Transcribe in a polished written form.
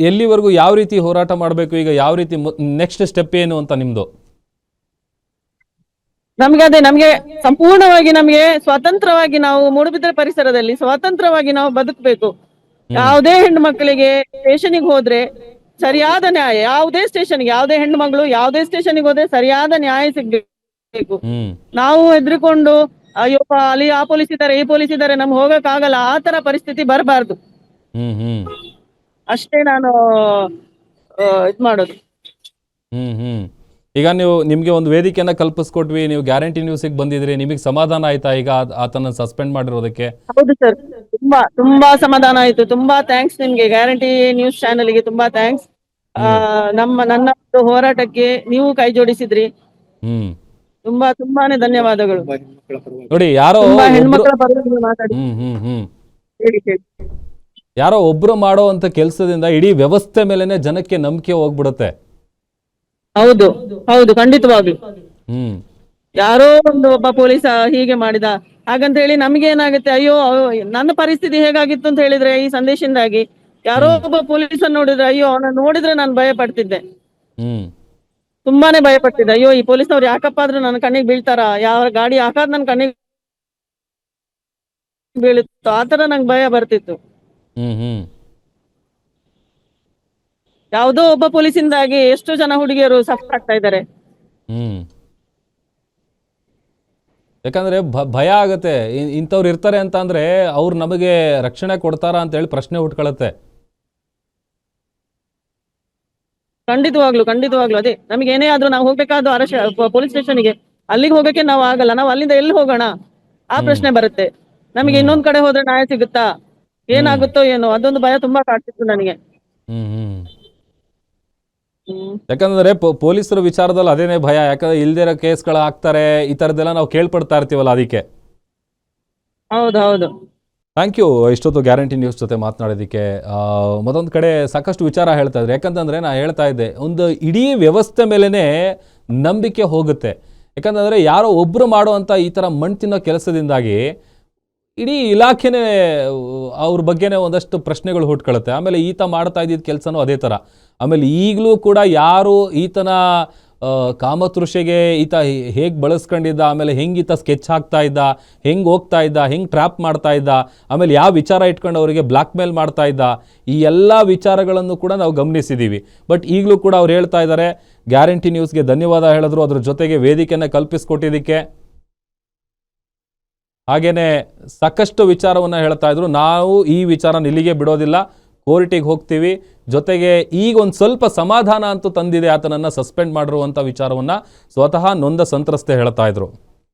ಎಲ್ಲಿವರೆಗೂ ಯಾವ ರೀತಿ ಹೋರಾಟ ಮಾಡಬೇಕು, ಈಗ ಯಾವ ರೀತಿ ನೆಕ್ಸ್ಟ್ ಸ್ಟೆಪ್ ಏನು ಅಂತ ನಿಮ್ದು? ನಮ್ಗೆ ಸಂಪೂರ್ಣವಾಗಿ ನಮ್ಗೆ ಸ್ವತಂತ್ರವಾಗಿ ನಾವು ಮೂಡುಬಿದ್ರೆ ಪರಿಸರದಲ್ಲಿ ಸ್ವತಂತ್ರವಾಗಿ ನಾವು ಬದುಕಬೇಕು. ಯಾವುದೇ ಹೆಣ್ಣು ಮಕ್ಕಳಿಗೆ ಸ್ಟೇಷನ್ಗೆ ಹೋದ್ರೆ ಸರಿಯಾದ ನ್ಯಾಯ, ಯಾವುದೇ ಸ್ಟೇಷನ್ಗೆ ಯಾವುದೇ ಹೆಣ್ಣು ಮಗಳು ಯಾವುದೇ ಸ್ಟೇಷನ್ಗೆ ಹೋದ್ರೆ ಸರಿಯಾದ ನ್ಯಾಯ ಸಿಗ್ಬೇಕು. ನಾವು ಹೆದರ್ಕೊಂಡು ಅಯ್ಯೋ ಅಲ್ಲಿ ಆ ಪೊಲೀಸ್ ಇದ್ದಾರೆ ಈ ಪೊಲೀಸ್ ಇದ್ದಾರೆ ನಮ್ಗೆ ಹೋಗಕ್ ಆಗಲ್ಲ, ಆ ತರ ಪರಿಸ್ಥಿತಿ ಬರಬಾರ್ದು. ಅಷ್ಟೇ ನಾನು ಇದ್ ಮಾಡೋದು. ಈಗ ನಿಮ್ಗೆ ಒಂದು ವೇದಿಕೆಯನ್ನ ಕಲ್ಪಿಸ್ಕೊಟ್ವಿ, ನೀವು ಗ್ಯಾರಂಟಿ ನ್ಯೂಸಿಗೆ ಬಂದಿದ್ರಿ, ನಿಮಗೆ ಸಮಾಧಾನ ಆಯ್ತಾ ಈಗ ಆತನ ಸಸ್ಪೆಂಡ್ ಮಾಡಿರೋದಕ್ಕೆ? ಹೌದು ಸರ್, ತುಂಬಾ ಸಮಾಧಾನ ಆಯ್ತು. ತುಂಬಾ ಥ್ಯಾಂಕ್ಸ್ ನಿಮ್ಗೆ, ಗ್ಯಾರಂಟಿ ನ್ಯೂಸ್ ಚಾನೆಲ್ಗೆ ತುಂಬಾ ಥ್ಯಾಂಕ್ಸ್. ನನ್ನ ಹೋರಾಟಕ್ಕೆ ನೀವು ಕೈ ಜೋಡಿಸಿದ್ರಿ. ತುಂಬಾನೇ ಧನ್ಯವಾದಗಳು. ನೋಡಿ, ಯಾರೋ ಹೆಣ್ಮಕ್ಳ ಪರವಾಗಿ ಮಾತಾಡಿ. ಯಾರೋ ಒಬ್ರು ಮಾಡೋ ಅಂತ ಕೆಲಸದಿಂದ ಇಡೀ ವ್ಯವಸ್ಥೆ ಮೇಲೆನೆ ಜನಕ್ಕೆ ನಂಬಿಕೆ ಹೋಗ್ಬಿಡುತ್ತೆ. ಹೌದು ಹೌದು, ಖಂಡಿತವಾಗ್ಲು. ಯಾರೋ ಒಬ್ಬ ಪೊಲೀಸ ಹೀಗೆ ಮಾಡಿದ ಹಾಗಂತ ಹೇಳಿ ನಮ್ಗೆ ಏನಾಗುತ್ತೆ, ಅಯ್ಯೋ ನನ್ನ ಪರಿಸ್ಥಿತಿ ಹೇಗಾಗಿತ್ತು ಅಂತ ಹೇಳಿದ್ರೆ ಈ ಸಂದೇಶದಿಂದಾಗಿ ಯಾರೋ ಒಬ್ಬ ಪೊಲೀಸ್ ನೋಡಿದ್ರೆ ಅಯ್ಯೋ ಅವನ ನೋಡಿದ್ರೆ ನಾನು ಭಯ ಪಡ್ತಿದ್ದೆ, ತುಂಬಾನೇ ಭಯ ಪಡ್ತಿದ್ದೆ. ಅಯ್ಯೋ ಈ ಪೊಲೀಸ್ನವ್ರು ಯಾಕಪ್ಪ ಆದ್ರೂ ನನ್ನ ಕಣ್ಣಿಗೆ ಬೀಳ್ತಾರ, ಯಾವ ಗಾಡಿ ಹಾಕಾದ್ ನನ್ ಕಣ್ಣಿಗೆ ಬೀಳುತ್ತೋ ಆತರ ನಂಗೆ ಭಯ ಬರ್ತಿತ್ತು. ಯಾವುದೋ ಒಬ್ಬ ಪೊಲೀಸಿಂದಾಗಿ ಎಷ್ಟು ಜನ ಹುಡುಗಿಯರು ಸಫರ್ ಆಗ್ತಾ ಇದ್ದಾರೆ. ಯಾಕಂದ್ರೆ ಭಯ ಆಗತ್ತೆ, ಇಂಥವ್ರು ಇರ್ತಾರೆ ಅಂತ ಅಂದ್ರೆ ಅವ್ರು ನಮಗೆ ರಕ್ಷಣೆ ಕೊಡ್ತಾರಾ ಅಂತ ಹೇಳಿ ಪ್ರಶ್ನೆ ಹುಟ್ಕೊಳತ್ತೆ. ಖಂಡಿತವಾಗ್ಲು ಅದೇ ನಮಗೆ ಏನೇ ಆದ್ರೂ ನಾವು ಹೋಗ್ಬೇಕಾದ್ರು ಪೊಲೀಸ್ ಸ್ಟೇಷನ್ಗೆ, ಅಲ್ಲಿಗೆ ಹೋಗಕ್ಕೆ ನಾವು ಆಗಲ್ಲ, ನಾವು ಅಲ್ಲಿಂದ ಎಲ್ಲಿ ಹೋಗೋಣ ಆ ಪ್ರಶ್ನೆ ಬರುತ್ತೆ ನಮಗೆ. ಇನ್ನೊಂದ್ ಕಡೆ ಹೋದ್ರೆ ನ್ಯಾಯ ಸಿಗುತ್ತಾ, ಏನಾಗುತ್ತೋ ಏನೋ, ಅದೊಂದು ಭಯ ತುಂಬಾ ಕಾಡ್ತಿತ್ತು ನನಗೆ. ಯಾಕಂದ್ರೆ ಪೊಲೀಸರ ವಿಚಾರದಲ್ಲಿ ಅದೇನೇ ಭಯ, ಯಾಕಂದ್ರೆ ಇಲ್ದಿರೋ ಕೇಸ್ಗಳು ಹಾಕ್ತಾರೆ, ಈ ತರದೆಲ್ಲ ನಾವು ಕೇಳ್ಪಡ್ತಾ ಇರ್ತೀವಲ್ಲ, ಅದಕ್ಕೆ. ಹೌದು. ಥ್ಯಾಂಕ್ ಯು ಇಷ್ಟೊತ್ತು ಗ್ಯಾರಂಟಿ ನ್ಯೂಸ್ ಜೊತೆ ಮಾತನಾಡೋದಕ್ಕೆ. ಮತ್ತೊಂದು ಕಡೆ ಸಾಕಷ್ಟು ವಿಚಾರ ಹೇಳ್ತಾ ಇದ್ರು, ಯಾಕಂತಂದರೆ ನಾನು ಹೇಳ್ತಾ ಇದ್ದೆ, ಒಂದು ಇಡೀ ವ್ಯವಸ್ಥೆ ಮೇಲೇ ನಂಬಿಕೆ ಹೋಗುತ್ತೆ. ಯಾಕಂತಂದರೆ ಯಾರೋ ಒಬ್ಬರು ಮಾಡುವಂಥ ಈ ಥರ ಮಣ್ಣು ತಿನ್ನೋ ಕೆಲಸದಿಂದಾಗಿ ಇಡೀ ಇಲಾಖೆನೇ ಅವ್ರ ಬಗ್ಗೆನೇ ಒಂದಷ್ಟು ಪ್ರಶ್ನೆಗಳು ಹುಟ್ಕೊಳ್ಳುತ್ತೆ. ಆಮೇಲೆ ಈತ ಮಾಡ್ತಾ ಇದ್ದಿದ್ದ ಕೆಲಸನೂ ಅದೇ ಥರ. ಆಮೇಲೆ ಈಗಲೂ ಕೂಡ ಯಾರು ಈತನ ಕಾಮತೃಷೆಗೆ ಈತ ಹೇಗೆ ಬಳಸ್ಕೊಂಡಿದ್ದ, ಆಮೇಲೆ ಹೆಂಗೆ ಈತ ಸ್ಕೆಚ್ ಹಾಕ್ತಾ ಇದ್ದ, ಹೆಂಗೆ ಹೋಗ್ತಾ ಇದ್ದ, ಹೆಂಗೆ ಟ್ರ್ಯಾಪ್ ಮಾಡ್ತಾ ಇದ್ದ, ಆಮೇಲೆ ಯಾವ ವಿಚಾರ ಇಟ್ಕೊಂಡು ಅವರಿಗೆ ಬ್ಲ್ಯಾಕ್ ಮೇಲ್ ಮಾಡ್ತಾ ಇದ್ದ, ಈ ಎಲ್ಲ ವಿಚಾರಗಳನ್ನು ಕೂಡ ನಾವು ಗಮನಿಸಿದ್ದೀವಿ. ಬಟ್ ಈಗಲೂ ಕೂಡ ಅವ್ರು ಹೇಳ್ತಾ ಇದ್ದಾರೆ, ಗ್ಯಾರಂಟಿ ನ್ಯೂಸ್ಗೆ ಧನ್ಯವಾದ ಹೇಳಿದ್ರು, ಅದ್ರ ಜೊತೆಗೆ ವೇದಿಕೆಯನ್ನು ಕಲ್ಪಿಸ್ಕೊಟ್ಟಿದ್ದಕ್ಕೆ. ಹಾಗೇನೆ ಸಾಕಷ್ಟು ವಿಚಾರವನ್ನು ಹೇಳ್ತಾ ಇದ್ರು. ನಾವು ಈ ವಿಚಾರನ ಇಲ್ಲಿಗೆ ಬಿಡೋದಿಲ್ಲ, ಕೋರ್ಟಿಗೆ ಹೋಗ್ತೀವಿ. ಜೊತೆಗೆ ಈಗ ಒಂದು ಸ್ವಲ್ಪ ಸಮಾಧಾನ ಅಂತೂ ತಂದಿದೆ ಆತನನ್ನು ಸಸ್ಪೆಂಡ್ ಮಾಡಿರುವಂಥ ವಿಚಾರವನ್ನು ಸ್ವತಃ ನೊಂದ ಸಂತ್ರಸ್ತೆ ಹೇಳ್ತಾ ಇದ್ರು.